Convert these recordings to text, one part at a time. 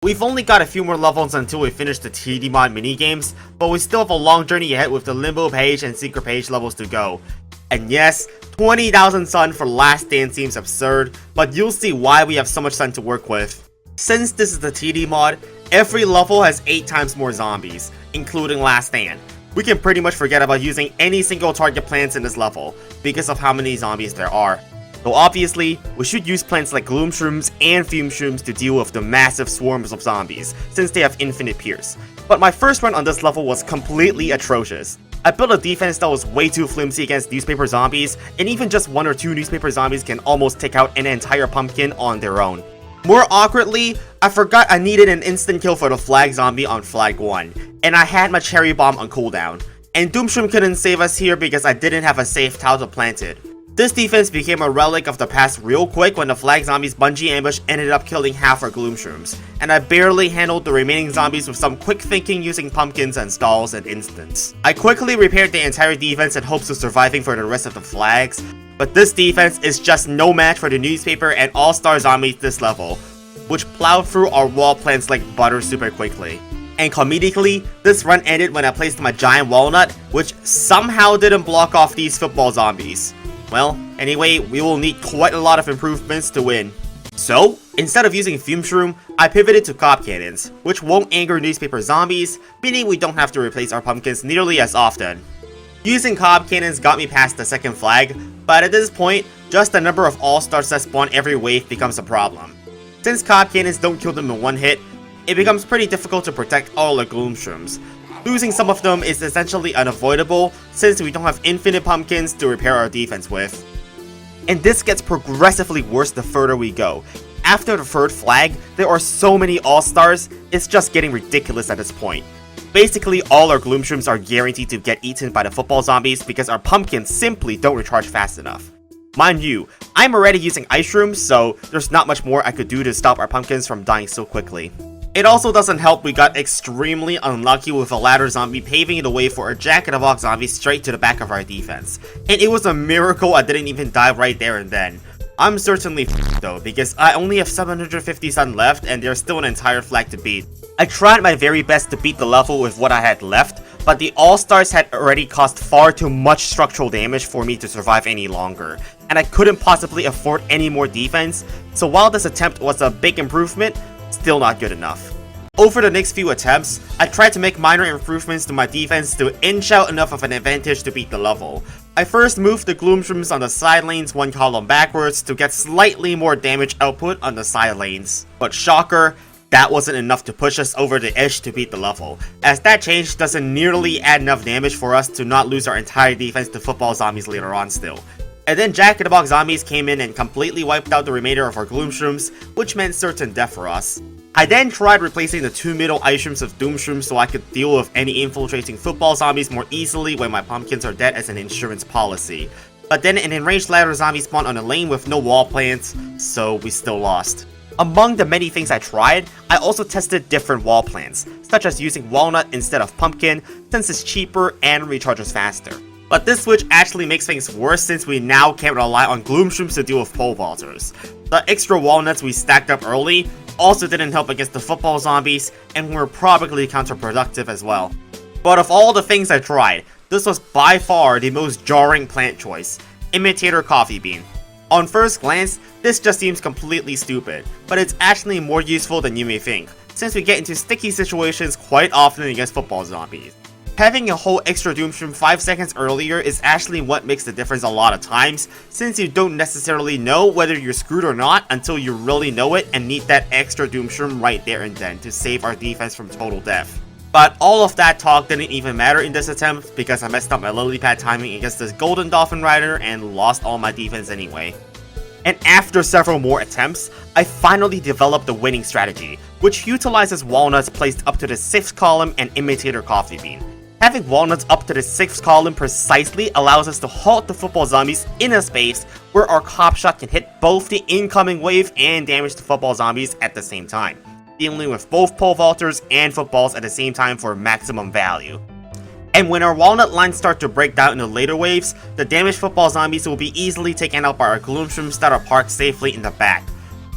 We've only got a few more levels until we finish the TD mod minigames, but we still have a long journey ahead with the Limbo Page and Secret Page levels to go. And yes, 20,000 sun for Last Stand seems absurd, but you'll see why we have so much sun to work with. Since this is the TD mod, every level has 8 times more zombies, including Last Stand. We can pretty much forget about using any single target plants in this level, because of how many zombies there are. Though obviously, we should use plants like Gloom Shrooms and Fume Shrooms to deal with the massive swarms of zombies, since they have infinite pierce. But my first run on this level was completely atrocious. I built a defense that was way too flimsy against newspaper zombies, and even just 1 or 2 newspaper zombies can almost take out an entire pumpkin on their own. More awkwardly, I forgot I needed an instant kill for the flag zombie on flag 1, and I had my cherry bomb on cooldown. And Doomshroom couldn't save us here because I didn't have a safe tile to plant it. This defense became a relic of the past real quick when the flag zombies bungee ambush ended up killing half our Gloom Shrooms, and I barely handled the remaining zombies with some quick thinking using pumpkins and stalls and instants. I quickly repaired the entire defense in hopes of surviving for the rest of the flags, but this defense is just no match for the newspaper and all-star zombies this level, which plowed through our wall plants like butter super quickly. And comedically, this run ended when I placed my giant walnut, which somehow didn't block off these football zombies. Well, anyway, we will need quite a lot of improvements to win. So, instead of using Fume Shroom, I pivoted to Cob Cannons, which won't anger newspaper zombies, meaning we don't have to replace our pumpkins nearly as often. Using Cob Cannons got me past the second flag, but at this point, just the number of all-stars that spawn every wave becomes a problem. Since Cob Cannons don't kill them in one hit, it becomes pretty difficult to protect all our Gloom Shrooms. Losing some of them is essentially unavoidable since we don't have infinite pumpkins to repair our defense with. And this gets progressively worse the further we go. After the third flag, there are so many all-stars, it's just getting ridiculous at this point. Basically, all our Gloom Shrooms are guaranteed to get eaten by the football zombies because our pumpkins simply don't recharge fast enough. Mind you, I'm already using Ice Shrooms, so there's not much more I could do to stop our pumpkins from dying so quickly. It also doesn't help we got extremely unlucky with a ladder zombie paving the way for a Jack-in-the-Box zombie straight to the back of our defense. And it was a miracle I didn't even die right there and then. I'm certainly f***ed though, because I only have 750 sun left and there's still an entire flag to beat. I tried my very best to beat the level with what I had left, but the all-stars had already caused far too much structural damage for me to survive any longer, and I couldn't possibly afford any more defense, so while this attempt was a big improvement, still not good enough. Over the next few attempts, I tried to make minor improvements to my defense to inch out enough of an advantage to beat the level. I first moved the Gloom Shrooms on the side lanes 1 column backwards to get slightly more damage output on the side lanes. But shocker, that wasn't enough to push us over the edge to beat the level, as that change doesn't nearly add enough damage for us to not lose our entire defense to football zombies later on still. And then Jack-in-the-Box zombies came in and completely wiped out the remainder of our Gloom Shrooms, which meant certain death for us. I then tried replacing the 2 middle Ice Shrooms with Doom Shrooms so I could deal with any infiltrating football zombies more easily when my pumpkins are dead as an insurance policy. But then an enraged ladder zombie spawned on a lane with no wall plants, so we still lost. Among the many things I tried, I also tested different wall plants, such as using walnut instead of pumpkin since it's cheaper and recharges faster. But this switch actually makes things worse since we now can't rely on Gloom Shrooms to deal with pole vaulters. The extra walnuts we stacked up early also didn't help against the football zombies and were probably counterproductive as well. But of all the things I tried, this was by far the most jarring plant choice, Imitator Coffee Bean. On first glance, this just seems completely stupid, but it's actually more useful than you may think, since we get into sticky situations quite often against football zombies. Having a whole extra Doom Shroom 5 seconds earlier is actually what makes the difference a lot of times, since you don't necessarily know whether you're screwed or not until you really know it and need that extra Doom Shroom right there and then to save our defense from total death. But all of that talk didn't even matter in this attempt because I messed up my lily pad timing against this golden dolphin rider and lost all my defense anyway. And after several more attempts, I finally developed the winning strategy, which utilizes walnuts placed up to the 6th column and Imitator Coffee Bean. Having walnuts up to the 6th column precisely allows us to halt the football zombies in a space where our cop shot can hit both the incoming wave and damage the football zombies at the same time, dealing with both pole vaulters and footballs at the same time for maximum value. And when our walnut lines start to break down in the later waves, the damaged football zombies will be easily taken out by our Gloom Shrooms that are parked safely in the back.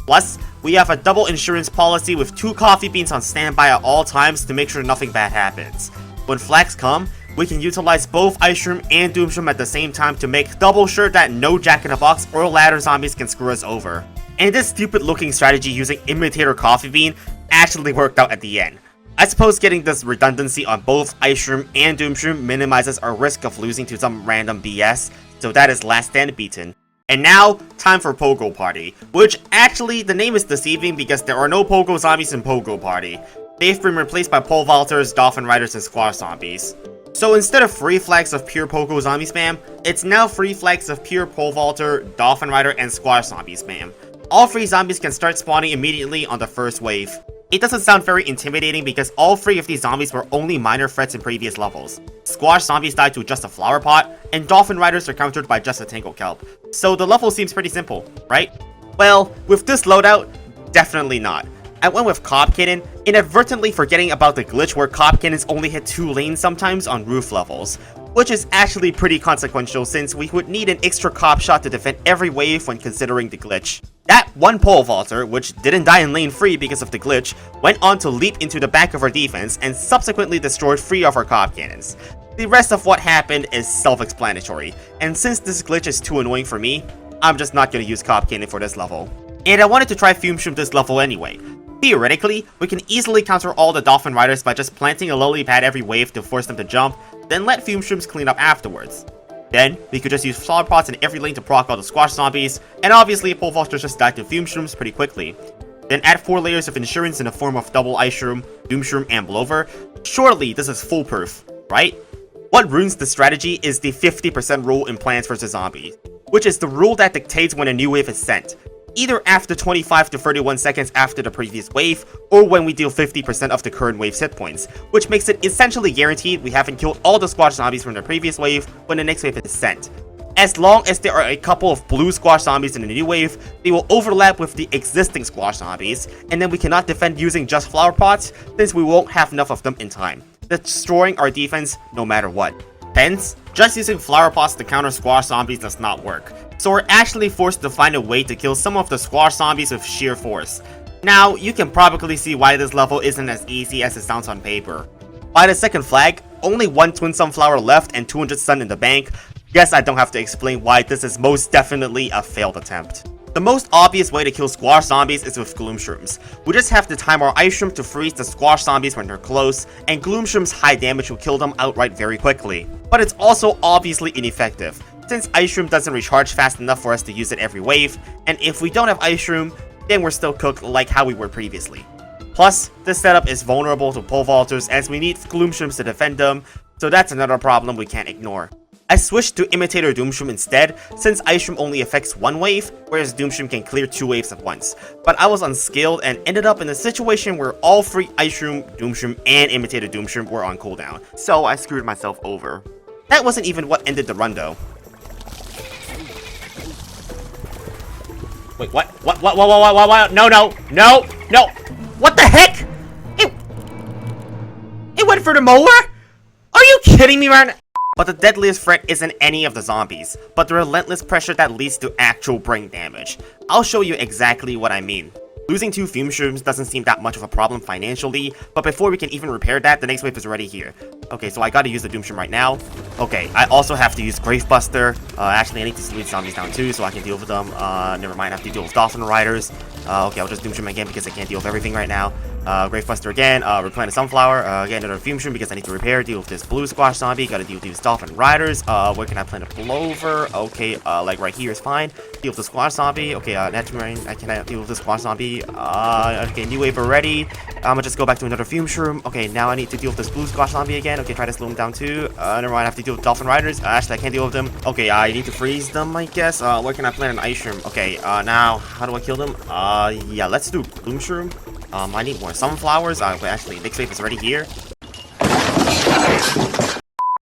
Plus, we have a double insurance policy with 2 coffee beans on standby at all times to make sure nothing bad happens. When flags come, we can utilize both Ice Shroom and Doom Shroom at the same time to make double sure that no Jack-in-the-Box or ladder zombies can screw us over. And this stupid looking strategy using Imitator Coffee Bean actually worked out at the end. I suppose getting this redundancy on both Ice Shroom and Doom Shroom minimizes our risk of losing to some random BS, so that is last stand beaten. And now, time for Pogo Party, which actually the name is deceiving because there are no Pogo zombies in Pogo Party. They've been replaced by Pole Vaulters, Dolphin Riders, and Squash Zombies. So instead of free flags of pure Pogo Zombie spam, it's now free flags of pure Pole Vaulter, Dolphin Rider, and Squash Zombie spam. All 3 zombies can start spawning immediately on the first wave. It doesn't sound very intimidating because all 3 of these zombies were only minor threats in previous levels. Squash Zombies died to just a Flower Pot, and Dolphin Riders are countered by just a Tangle Kelp. So the level seems pretty simple, right? Well, with this loadout, definitely not. I went with Cob Cannon, inadvertently forgetting about the glitch where Cob Cannons only hit 2 lanes sometimes on roof levels, which is actually pretty consequential since we would need an extra Cob shot to defend every wave when considering the glitch. That one Pole Vaulter, which didn't die in lane 3 because of the glitch, went on to leap into the back of our defense and subsequently destroyed 3 of our Cob Cannons. The rest of what happened is self-explanatory, and since this glitch is too annoying for me, I'm just not gonna use Cob Cannon for this level. And I wanted to try Fume Shroom this level anyway. Theoretically, we can easily counter all the Dolphin Riders by just planting a lily pad every wave to force them to jump, then let Fume Shrooms clean up afterwards. Then, we could just use Flower Pots in every lane to proc all the Squash Zombies, and obviously Pole Vaulters just died to Fume Shrooms pretty quickly. Then add 4 layers of insurance in the form of double Ice Shroom, Doom Shroom, and Blover. Surely this is foolproof, right? What ruins the strategy is the 50% rule in Plants vs Zombies, which is the rule that dictates when a new wave is sent. Either after 25 to 31 seconds after the previous wave, or when we deal 50% of the current wave's hit points, which makes it essentially guaranteed we haven't killed all the Squash Zombies from the previous wave when the next wave is sent. As long as there are a couple of blue Squash Zombies in the new wave, they will overlap with the existing Squash Zombies, and then we cannot defend using just Flower Pots, since we won't have enough of them in time, destroying our defense no matter what. Hence, just using Flower Pots to counter Squash Zombies does not work, so we're actually forced to find a way to kill some of the Squash Zombies with sheer force. Now, you can probably see why this level isn't as easy as it sounds on paper. By the second flag, only 1 Twin Sunflower left and 200 stun in the bank. Guess I don't have to explain why this is most definitely a failed attempt. The most obvious way to kill Squash Zombies is with Gloom Shrooms. We just have to time our Ice Shroom to freeze the Squash Zombies when they're close, and Gloom Shroom's high damage will kill them outright very quickly. But it's also obviously ineffective, since Ice Shroom doesn't recharge fast enough for us to use it every wave, and if we don't have Ice Shroom, then we're still cooked like how we were previously. Plus, this setup is vulnerable to Pole Vaulters as we need Gloom Shrooms to defend them, so that's another problem we can't ignore. I switched to Imitator Doom Shroom instead, since Ice Shroom only affects 1 wave, whereas Doom Shroom can clear 2 waves at once. But I was unskilled and ended up in a situation where all 3 Ice Shroom, Doom Shroom, and Imitator Doom Shroom were on cooldown, so I screwed myself over. That wasn't even what ended the run though. Wait, what? No! What the heck? It went for the mower? Are you kidding me right now? But the deadliest threat isn't any of the zombies, but the relentless pressure that leads to actual brain damage. I'll show you exactly what I mean. Losing 2 Fume Shrooms doesn't seem that much of a problem financially, but before we can even repair that, the next wave is already here. Okay, so I gotta use the Doom Shroom right now. Okay, I also have to use Gravebuster. Actually, I need to slow these zombies down too, so I can deal with them. Never mind, I have to deal with Dolphin Riders. Okay, I'll just Doom Shroom again because I can't deal with everything right now. Gravebuster again, replant a Sunflower, again another Fume Shroom because I need to repair, deal with this blue Squash Zombie, gotta deal with these Dolphin Riders. Where can I plant a Blover? Okay, like right here is fine. Deal with the Squash Zombie, okay, Netmarine, I cannot deal with the Squash Zombie. Okay, new wave already. I'ma just go back to another Fume Shroom. Okay, now I need to deal with this blue Squash Zombie again. Okay, try to slow him down too. Never mind, I have to deal with Dolphin Riders. Actually, I can't deal with them. Okay, I need to freeze them, I guess. Where can I plant an Ice Shroom? Okay, now, how do I kill them? Yeah, let's do Gloom Shroom. I need more Sunflowers. Wait, actually, next wave is already here.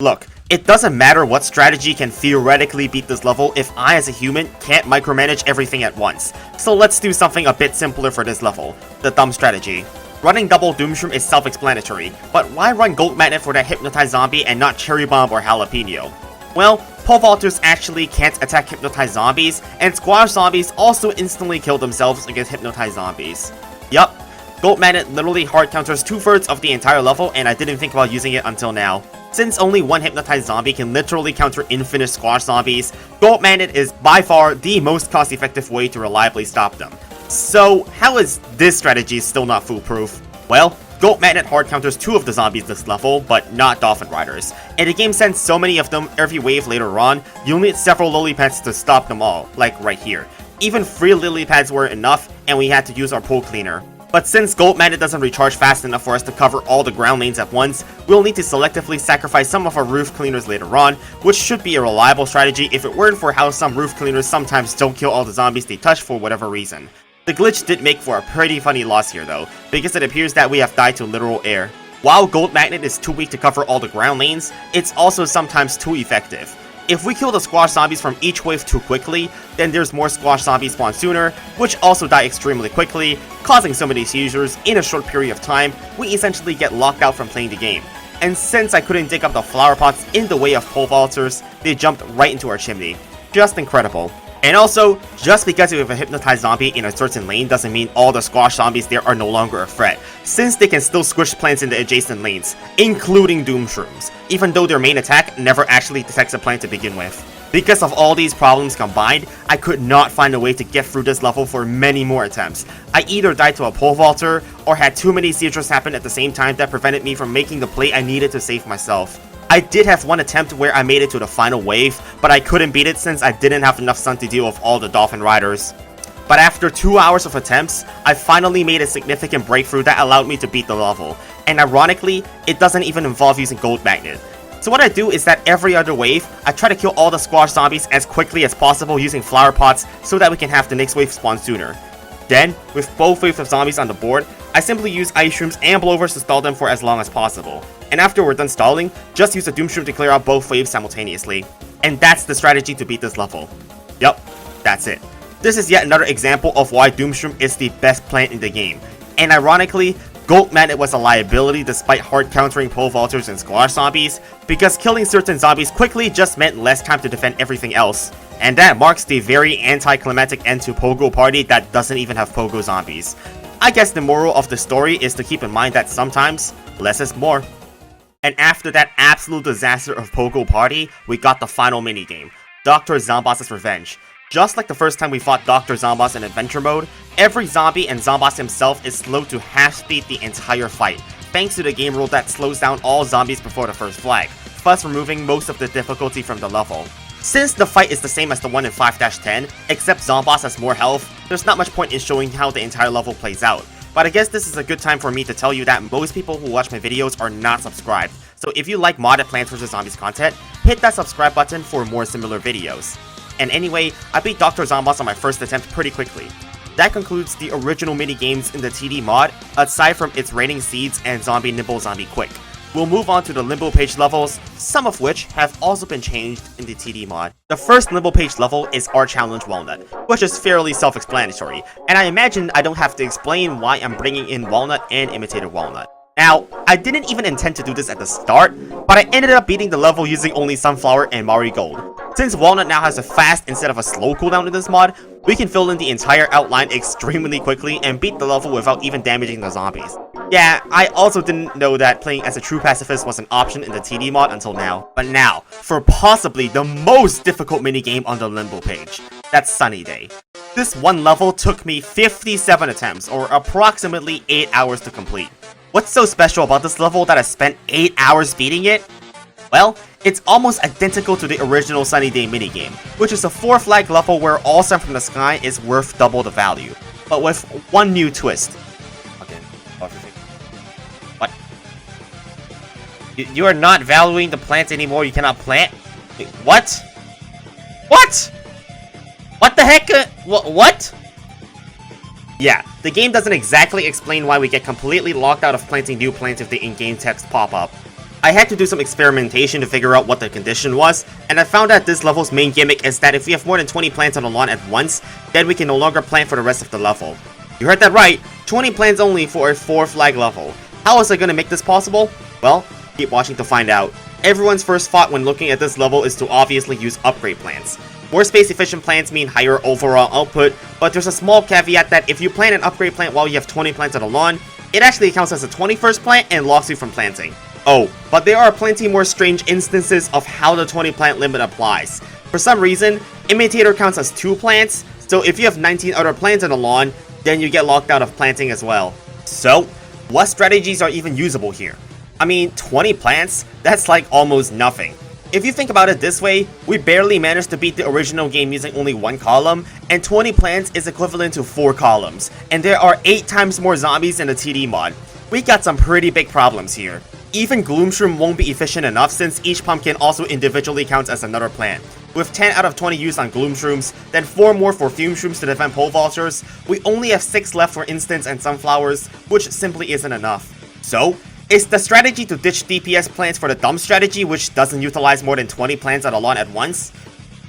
Look, it doesn't matter what strategy can theoretically beat this level if I as a human can't micromanage everything at once. So let's do something a bit simpler for this level, the thumb strategy. Running double Doom Shroom is self-explanatory, but why run Gold Magnet for that Hypnotized Zombie and not Cherry Bomb or Jalapeno? Well, pole vaulters actually can't attack hypnotized zombies, and squash zombies also instantly kill themselves against hypnotized zombies. Yup, Gold Magnet literally hard counters 2/3 of the entire level, and I didn't think about using it until now. Since only one hypnotized zombie can literally counter infinite squash zombies, Gold Magnet is by far the most cost-effective way to reliably stop them. So, how is this strategy still not foolproof? Well, Gold Magnet hard counters 2 of the zombies this level, but not Dolphin Riders. And the game sends so many of them every wave later on, you'll need several lily pads to stop them all, like right here. Even 3 lily pads weren't enough, and we had to use our pole cleaner. But since Gold Magnet doesn't recharge fast enough for us to cover all the ground lanes at once, we'll need to selectively sacrifice some of our roof cleaners later on, which should be a reliable strategy if it weren't for how some roof cleaners sometimes don't kill all the zombies they touch for whatever reason. The glitch did make for a pretty funny loss here though, because it appears that we have died to literal air. While Gold Magnet is too weak to cover all the ground lanes, it's also sometimes too effective. If we kill the squash zombies from each wave too quickly, then there's more squash zombies spawn sooner, which also die extremely quickly, causing so many seizures in a short period of time, we essentially get locked out from playing the game. And since I couldn't dig up the flower pots in the way of pole vaulters, they jumped right into our chimney. Just incredible. And also, just because we have a hypnotized zombie in a certain lane doesn't mean all the squash zombies there are no longer a threat, since they can still squish plants in the adjacent lanes, including Doom Shrooms, even though their main attack never actually detects a plant to begin with. Because of all these problems combined, I could not find a way to get through this level for many more attempts. I either died to a pole vaulter, or had too many seizures happen at the same time that prevented me from making the play I needed to save myself. I did have one attempt where I made it to the final wave, but I couldn't beat it since I didn't have enough sun to deal with all the Dolphin Riders. But after 2 hours of attempts, I finally made a significant breakthrough that allowed me to beat the level, and ironically, it doesn't even involve using Gold Magnet. So what I do is that every other wave, I try to kill all the squash zombies as quickly as possible using flower pots so that we can have the next wave spawn sooner. Then, with both waves of zombies on the board, I simply use ice shrooms and blowovers to stall them for as long as possible. And after we're done stalling, just use a doom shroom to clear out both waves simultaneously. And that's the strategy to beat this level. Yup, that's it. This is yet another example of why Doom Shroom is the best plant in the game. And ironically, Gold Magnet was a liability despite hard countering pole vaulters and squash zombies, because killing certain zombies quickly just meant less time to defend everything else. And that marks the very anticlimactic end to Pogo Party that doesn't even have Pogo zombies. I guess the moral of the story is to keep in mind that sometimes, less is more. And after that absolute disaster of Pogo Party, we got the final minigame, Dr. Zomboss' Revenge. Just like the first time we fought Dr. Zomboss in Adventure Mode, every zombie and Zomboss himself is slowed to half-speed the entire fight, thanks to the game rule that slows down all zombies before the first flag, thus removing most of the difficulty from the level. Since the fight is the same as the one in 5-10, except Zomboss has more health, there's not much point in showing how the entire level plays out. But I guess this is a good time for me to tell you that most people who watch my videos are not subscribed, so if you like modded Plants vs Zombies content, hit that subscribe button for more similar videos. And anyway, I beat Dr. Zomboss on my first attempt pretty quickly. That concludes the original minigames in the TD mod, aside from its raining seeds and zombie nibble zombie quick. We'll move on to the Limbo Page levels, some of which have also been changed in the TD mod. The first Limbo Page level is our challenge Walnut, which is fairly self-explanatory, and I imagine I don't have to explain why I'm bringing in Walnut and Imitated Walnut. Now, I didn't even intend to do this at the start, but I ended up beating the level using only Sunflower and Marigold. Since Walnut now has a fast instead of a slow cooldown in this mod, we can fill in the entire outline extremely quickly and beat the level without even damaging the zombies. Yeah, I also didn't know that playing as a true pacifist was an option in the TD mod until now. But now, for possibly the most difficult minigame on the Limbo Page. That's Sunny Day. This one level took me 57 attempts, or approximately 8 hours to complete. What's so special about this level that I spent 8 hours beating it? Well, it's almost identical to the original Sunny Day minigame, which is a 4-flag level where all sun from the sky is worth double the value, but with one new twist. Okay, what? You are not valuing the plants anymore, you cannot plant? Wait, what? What? What the heck? What? Yeah, the game doesn't exactly explain why we get completely locked out of planting new plants if the in-game text pop up. I had to do some experimentation to figure out what the condition was, and I found that this level's main gimmick is that if we have more than 20 plants on the lawn at once, then we can no longer plant for the rest of the level. You heard that right, 20 plants only for a 4-flag level. How is I gonna make this possible? Well, keep watching to find out. Everyone's first thought when looking at this level is to obviously use upgrade plants. More space efficient plants mean higher overall output, but there's a small caveat that if you plant an upgrade plant while you have 20 plants on the lawn, it actually counts as a 21st plant and locks you from planting. Oh, but there are plenty more strange instances of how the 20 plant limit applies. For some reason, Imitator counts as 2 plants, so if you have 19 other plants on the lawn, then you get locked out of planting as well. So, what strategies are even usable here? I mean, 20 plants? That's like almost nothing. If you think about it this way, we barely managed to beat the original game using only 1 column, and 20 plants is equivalent to 4 columns, and there are 8 times more zombies in the TD mod. We got some pretty big problems here. Even Gloomshroom won't be efficient enough since each pumpkin also individually counts as another plant. With 10 out of 20 used on Gloomshrooms, then 4 more for Fume Shrooms to defend Pole Vultures, we only have 6 left for Instants and Sunflowers, which simply isn't enough. So, is the strategy to ditch DPS plants for the dumb strategy which doesn't utilize more than 20 plants on a lawn at once?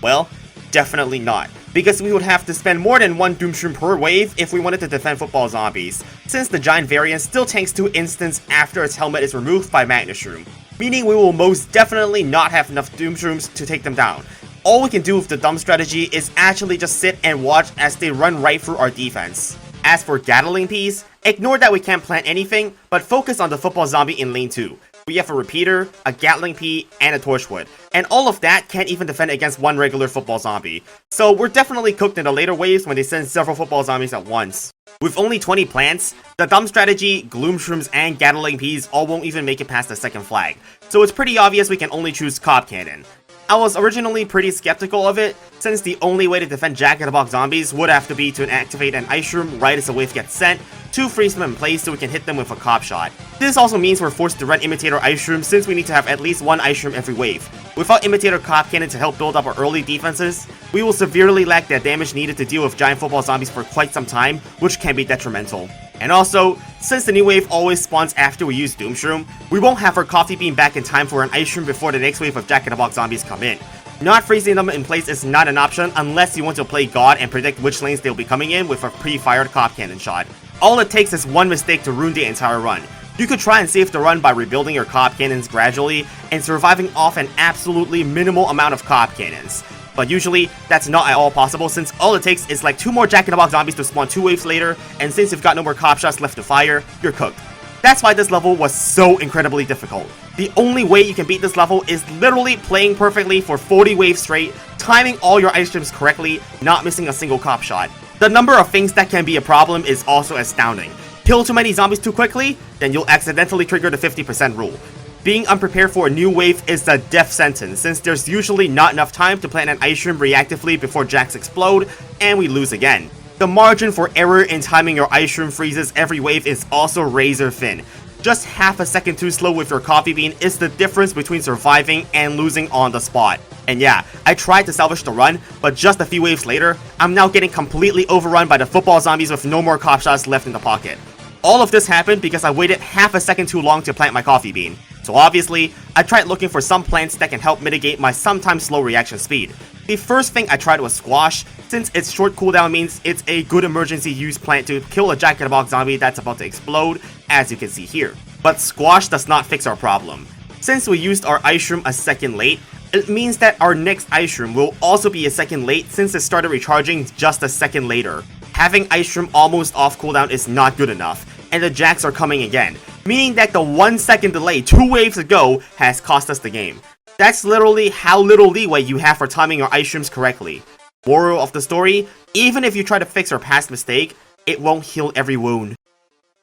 Well, definitely not, because we would have to spend more than 1 Doomshroom per wave if we wanted to defend football zombies, since the giant variant still tanks 2 instants after its helmet is removed by Magnashroom, meaning we will most definitely not have enough Doomshrooms to take them down. All we can do with the dumb strategy is actually just sit and watch as they run right through our defense. As for Gatling Peas, ignore that we can't plant anything, but focus on the football zombie in lane 2. We have a repeater, a Gatling Pea, and a Torchwood, and all of that can't even defend against 1 regular football zombie. So we're definitely cooked in the later waves when they send several football zombies at once. With only 20 plants, the dumb strategy, Gloomshrooms, and Gatling Peas all won't even make it past the second flag, so it's pretty obvious we can only choose Cob Cannon. I was originally pretty skeptical of it, since the only way to defend Jack-in-the-Box zombies would have to be to activate an Ice Shroom right as a wave gets sent, to freeze them in place so we can hit them with a Cob Shot. This also means we're forced to run Imitator Ice Shroom since we need to have at least 1 Ice Shroom every wave. Without Imitator Cob Cannon to help build up our early defenses, we will severely lack the damage needed to deal with giant football zombies for quite some time, which can be detrimental. And also, since the new wave always spawns after we use Doomshroom, we won't have our Coffee Bean back in time for an Ice Shroom before the next wave of Jack-in-the-Box zombies come in. Not freezing them in place is not an option unless you want to play God and predict which lanes they'll be coming in with a pre-fired Cob Cannon shot. All it takes is 1 mistake to ruin the entire run. You could try and save the run by rebuilding your Cob Cannons gradually and surviving off an absolutely minimal amount of Cob Cannons. But usually, that's not at all possible since all it takes is like 2 more Jack-in-the-Box zombies to spawn 2 waves later, and since you've got no more Cob shots left to fire, you're cooked. That's why this level was so incredibly difficult. The only way you can beat this level is literally playing perfectly for 40 waves straight, timing all your ice streams correctly, not missing a single Cob shot. The number of things that can be a problem is also astounding. Kill too many zombies too quickly, then you'll accidentally trigger the 50% rule. Being unprepared for a new wave is the death sentence since there's usually not enough time to plant an ice shroom reactively before jacks explode, and we lose again. The margin for error in timing your ice shroom freezes every wave is also razor thin. Just half a second too slow with your coffee bean is the difference between surviving and losing on the spot. And yeah, I tried to salvage the run, but just a few waves later, I'm now getting completely overrun by the football zombies with no more cop shots left in the pocket. All of this happened because I waited half a second too long to plant my coffee bean. So obviously, I tried looking for some plants that can help mitigate my sometimes slow reaction speed. The first thing I tried was Squash, since its short cooldown means it's a good emergency use plant to kill a Jack-in-the-Box zombie that's about to explode, as you can see here. But Squash does not fix our problem. Since we used our Ice Shroom a second late, it means that our next Ice Shroom will also be a second late since it started recharging just a second later. Having Ice Shroom almost off cooldown is not good enough, and the Jacks are coming again, meaning that the 1 second delay 2 waves ago has cost us the game. That's literally how little leeway you have for timing your Ice Shrooms correctly. Moral of the story, even if you try to fix your past mistake, it won't heal every wound.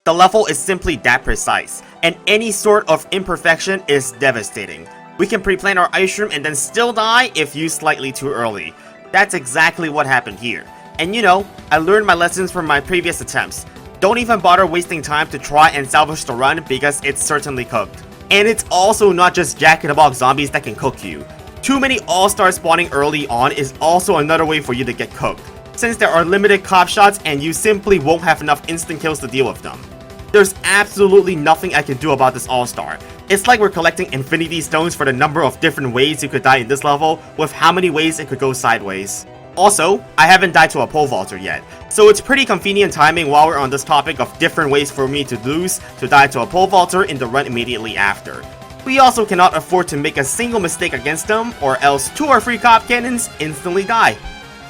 The level is simply that precise, and any sort of imperfection is devastating. We can pre-plan our Ice Shroom and then still die if used slightly too early. That's exactly what happened here. And you know, I learned my lessons from my previous attempts. Don't even bother wasting time to try and salvage the run because it's certainly cooked. And it's also not just Jack-in-the-Box zombies that can cook you. Too many all-stars spawning early on is also another way for you to get cooked, since there are limited cop shots and you simply won't have enough instant kills to deal with them. There's absolutely nothing I can do about this all-star. It's like we're collecting infinity stones for the number of different ways you could die in this level, with how many ways it could go sideways. Also, I haven't died to a pole vaulter yet, so it's pretty convenient timing while we're on this topic of different ways for me to lose to die to a pole vaulter in the run immediately after. We also cannot afford to make a single mistake against them, or else 2 or 3 cop cannons instantly die.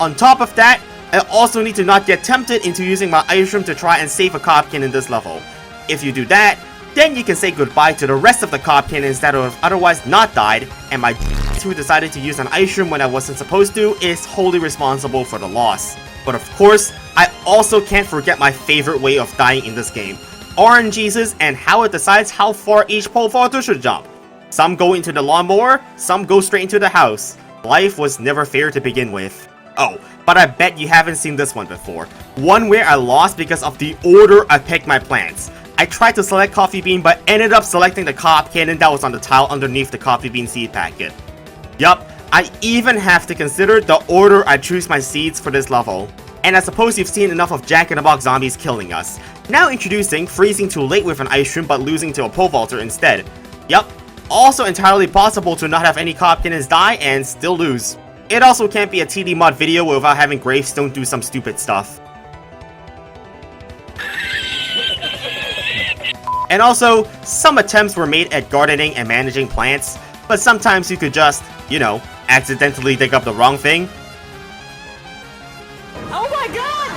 On top of that, I also need to not get tempted into using my ice room to try and save a cop cannon this level. If you do that, then you can say goodbye to the rest of the cop cannons that would have otherwise not died, and my who decided to use an ice room when I wasn't supposed to is wholly responsible for the loss. But of course, I also can't forget my favorite way of dying in this game, RNGesus and how it decides how far each pole vaulter should jump. Some go into the lawnmower, some go straight into the house. Life was never fair to begin with. Oh, but I bet you haven't seen this one before. One where I lost because of the order I picked my plants. I tried to select coffee bean but ended up selecting the cop cannon that was on the tile underneath the coffee bean seed packet. Yup, I even have to consider the order I choose my seeds for this level. And I suppose you've seen enough of Jack-in-the-Box zombies killing us. Now introducing freezing too late with an ice room but losing to a pole vaulter instead. Yup, also entirely possible to not have any cop cannons die and still lose. It also can't be a TD mod video without having Gravestone do some stupid stuff. And also, some attempts were made at gardening and managing plants, but sometimes you could just, you know, accidentally dig up the wrong thing. Oh my god!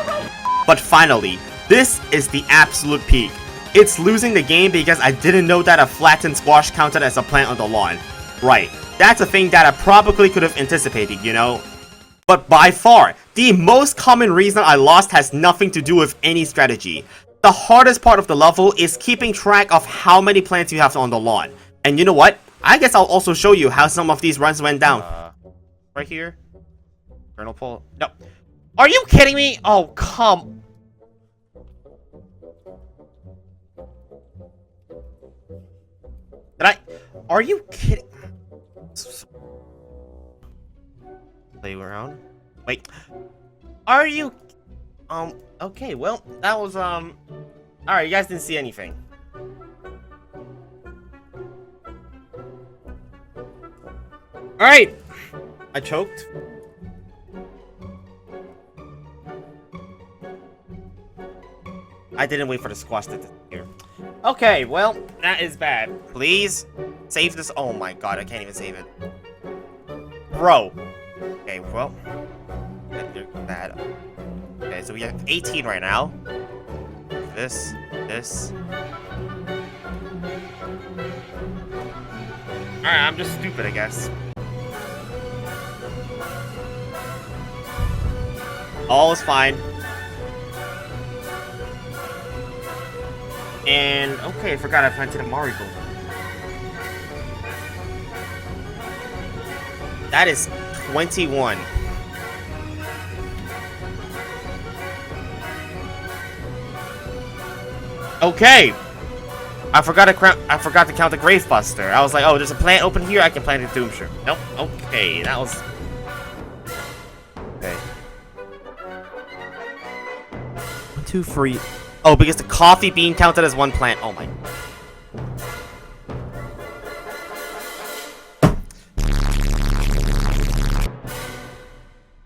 Oh, but finally, this is the absolute peak. It's losing the game because I didn't know that a flattened squash counted as a plant on the lawn. Right, that's a thing that I probably could have anticipated, you know? But by far, the most common reason I lost has nothing to do with any strategy. The hardest part of the level is keeping track of how many plants you have on the lawn. And you know what? I guess I'll also show you how some of these runs went down. Right here? Vernal pole? No. Are you kidding me? Oh, come. Did I? Are you kidding? Play around. Wait. Are you? Okay, well, that was, alright, you guys didn't see anything. Alright! I choked. I didn't wait for the squash to disappear. Okay, well, that is bad. Please, save this. Oh my god, I can't even save it. Bro. Okay, well, you're bad. Okay, so we have 18 right now. This. Alright, I'm just stupid, I guess. All is fine. And, okay, I forgot I planted a marigold. That is 21. Okay. I forgot to count the Grave Buster. I was like, oh, there's a plant open here, I can plant a Doomshire. Nope. Okay, that was... Okay. 1, 2, 3... Oh, because the coffee bean counted as one plant. Oh my...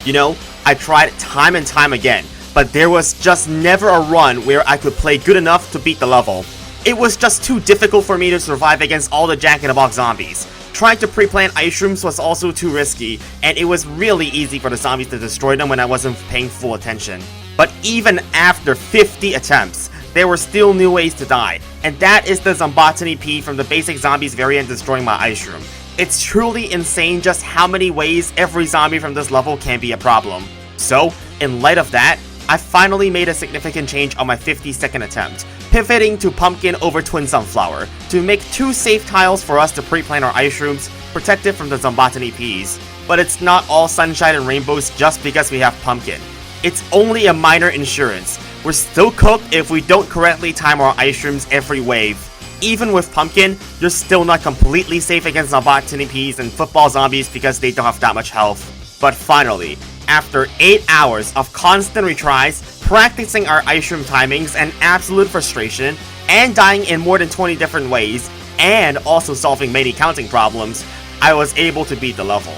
You know, I tried time and time again, but there was just never a run where I could play good enough to beat the level. It was just too difficult for me to survive against all the Jack-in-the-Box zombies. Trying to pre-plant ice rooms was also too risky, and it was really easy for the zombies to destroy them when I wasn't paying full attention. But even after 50 attempts, there were still new ways to die, and that is the Zombotany P from the basic zombies variant destroying my ice room. It's truly insane just how many ways every zombie from this level can be a problem. So, in light of that, I finally made a significant change on my 52nd attempt, pivoting to Pumpkin over Twin Sunflower, to make 2 safe tiles for us to pre-plant our ice rooms, protected from the Zombotany Ps. But it's not all sunshine and rainbows just because we have Pumpkin. It's only a minor insurance. We're still cooked if we don't correctly time our ice rooms every wave. Even with Pumpkin, you're still not completely safe against Zombotany Ps and football zombies because they don't have that much health. But finally, after 8 hours of constant retries, practicing our ice room timings and absolute frustration, and dying in more than 20 different ways, and also solving many counting problems, I was able to beat the level.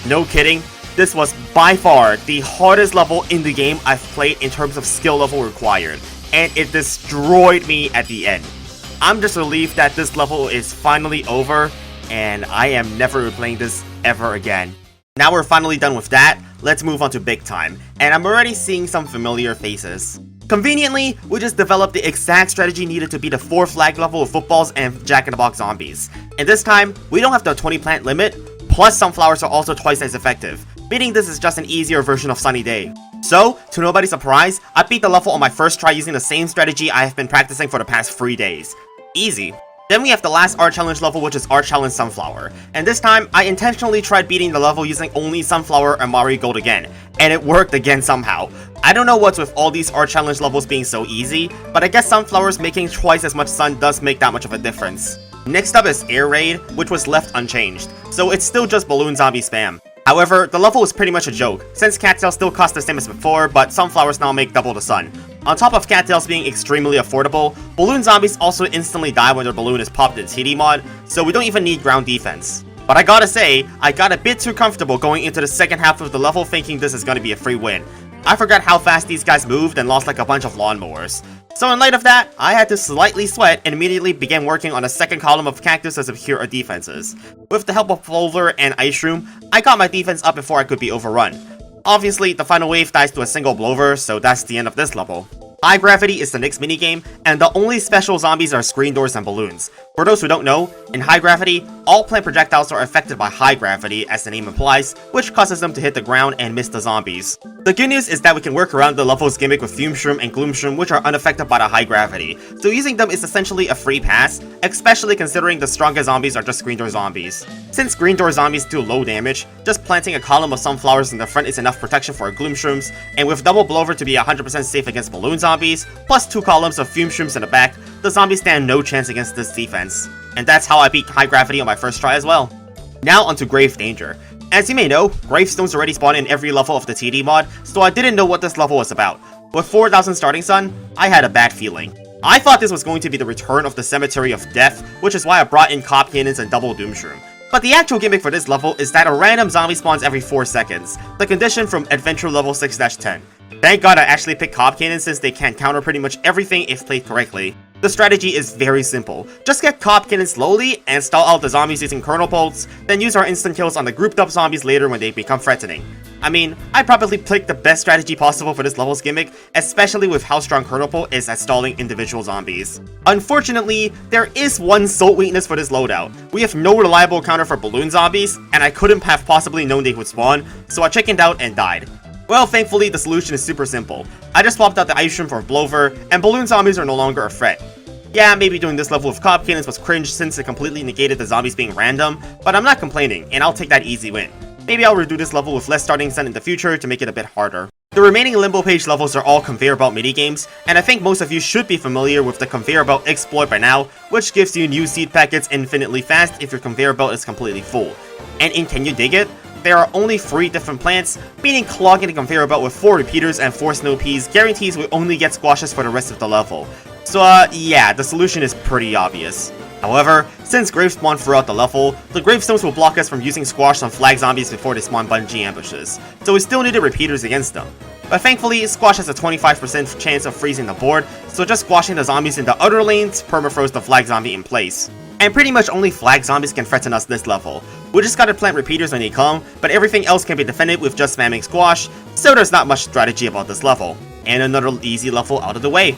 No kidding, this was by far the hardest level in the game I've played in terms of skill level required, and it destroyed me at the end. I'm just relieved that this level is finally over, and I am never replaying this ever again. Now we're finally done with that, let's move on to big time, and I'm already seeing some familiar faces. Conveniently, we just developed the exact strategy needed to beat the 4 flag level of footballs and Jack-in-the-Box zombies. And this time, we don't have the 20 plant limit, plus sunflowers are also twice as effective. Beating this is just an easier version of Sunny Day. So, to nobody's surprise, I beat the level on my first try using the same strategy I have been practicing for the past 3 days. Easy. Then we have the last art challenge level, which is art challenge sunflower, and this time I intentionally tried beating the level using only sunflower and marigold again, and it worked again somehow. I don't know what's with all these art challenge levels being so easy, but I guess sunflowers making twice as much sun does make that much of a difference. Next up is air raid, which was left unchanged, so it's still just balloon zombie spam. However, the level is pretty much a joke, since cattails still cost the same as before, but sunflowers now make double the sun. On top of cattails being extremely affordable, balloon zombies also instantly die when their balloon is popped in TD mod, so we don't even need ground defense. But I gotta say, I got a bit too comfortable going into the second half of the level thinking this is gonna be a free win. I forgot how fast these guys moved and lost like a bunch of lawnmowers. So in light of that, I had to slightly sweat and immediately began working on a second column of cactus to secure our defenses. With the help of Pulver and Ice Shroom, I got my defense up before I could be overrun. Obviously, the final wave dies to a single blower, so that's the end of this level. High Gravity is the next minigame, and the only special zombies are screen doors and balloons. For those who don't know, in High Gravity, all plant projectiles are affected by high gravity, as the name implies, which causes them to hit the ground and miss the zombies. The good news is that we can work around the level's gimmick with Fume Shroom and Gloom Shroom, which are unaffected by the high gravity, so using them is essentially a free pass, especially considering the strongest zombies are just screen door zombies. Since screen door zombies do low damage, just planting a column of sunflowers in the front is enough protection for our Gloom Shrooms, and with double blower to be 100% safe against balloon zombies, plus 2 columns of Fume Shrooms in the back, the zombies stand no chance against this defense. And that's how I beat High Gravity on my first try as well. Now onto Grave Danger. As you may know, gravestones already spawn in every level of the TD mod, so I didn't know what this level was about. With 4,000 starting sun, I had a bad feeling. I thought this was going to be the return of the Cemetery of Death, which is why I brought in Cop Cannons and Double Doomshroom. But the actual gimmick for this level is that a random zombie spawns every 4 seconds, the condition from Adventure level 6-10. Thank god I actually picked Cop Cannons since they can counter pretty much everything if played correctly. The strategy is very simple. Just get Cop Cannons slowly and stall out the zombies using Kernel Bolts, then use our instant kills on the grouped up zombies later when they become threatening. I mean, I probably picked the best strategy possible for this level's gimmick, especially with how strong Kernel Bolt is at stalling individual zombies. Unfortunately, there is one sole weakness for this loadout. We have no reliable counter for balloon zombies, and I couldn't have possibly known they would spawn, so I chickened out and died. Well, thankfully, the solution is super simple. I just swapped out the Ice Shroom for Blover, and balloon zombies are no longer a threat. Yeah, maybe doing this level with Cop Cannons was cringe since it completely negated the zombies being random, but I'm not complaining, and I'll take that easy win. Maybe I'll redo this level with less starting sun in the future to make it a bit harder. The remaining Limbo Page levels are all conveyor belt minigames, and I think most of you should be familiar with the conveyor belt exploit by now, which gives you new seed packets infinitely fast if your conveyor belt is completely full. And in Can You Dig It? There are only 3 different plants, meaning clogging the conveyor belt with 4 repeaters and 4 snow peas guarantees we only get squashes for the rest of the level. So yeah, the solution is pretty obvious. However, since graves spawn throughout the level, the gravestones will block us from using squash on flag zombies before they spawn bungee ambushes, so we still needed repeaters against them. But thankfully, squash has a 25% chance of freezing the board, so just squashing the zombies in the other lanes permafroze the flag zombie in place. And pretty much only flag zombies can threaten us this level. We just gotta plant repeaters when they come, but everything else can be defended with just spamming squash, so there's not much strategy about this level. And another easy level out of the way.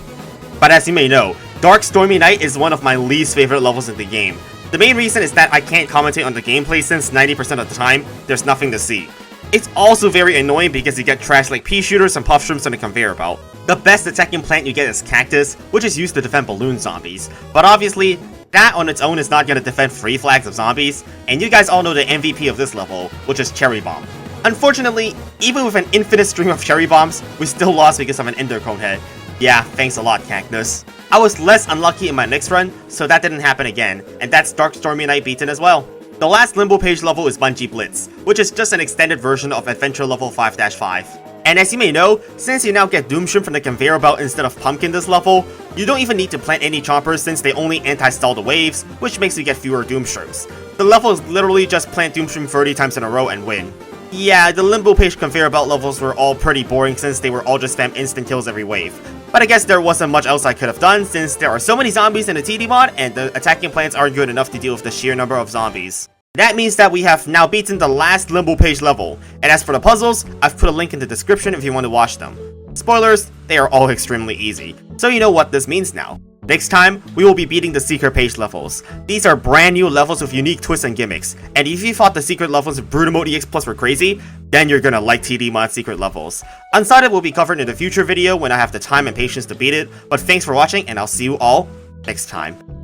But as you may know, Dark Stormy Night is one of my least favorite levels in the game. The main reason is that I can't commentate on the gameplay since 90% of the time, there's nothing to see. It's also very annoying because you get trash like pea shooters and puff shrooms on the conveyor belt. The best attacking plant you get is Cactus, which is used to defend balloon zombies. But obviously, that on its own is not gonna defend 3 flags of zombies, and you guys all know the MVP of this level, which is Cherry Bomb. Unfortunately, even with an infinite stream of Cherry Bombs, we still lost because of an Ender Cone head. Yeah, thanks a lot, Cactus. I was less unlucky in my next run, so that didn't happen again, and that's Dark Stormy Night beaten as well. The last Limbo Page level is Bungee Blitz, which is just an extended version of Adventure level 5-5. And as you may know, since you now get Doomshroom from the conveyor belt instead of Pumpkin this level, you don't even need to plant any choppers since they only anti-stall the waves, which makes you get fewer Doomshrooms. The level is literally just plant Doomshroom 30 times in a row and win. Yeah, the Limbo Page conveyor belt levels were all pretty boring since they were all just spam instant kills every wave. but I guess there wasn't much else I could have done since there are so many zombies in the TD mod and the attacking plants aren't good enough to deal with the sheer number of zombies. That means that we have now beaten the last Limbo Page level, and as for the puzzles, I've put a link in the description if you want to watch them. Spoilers, they are all extremely easy, so you know what this means now. Next time, we will be beating the secret page levels. These are brand new levels with unique twists and gimmicks, and if you thought the secret levels of Brutal Mode EX Plus were crazy, then you're gonna like TD mod secret levels. Unsighted will be covered in a future video when I have the time and patience to beat it, but thanks for watching and I'll see you all next time.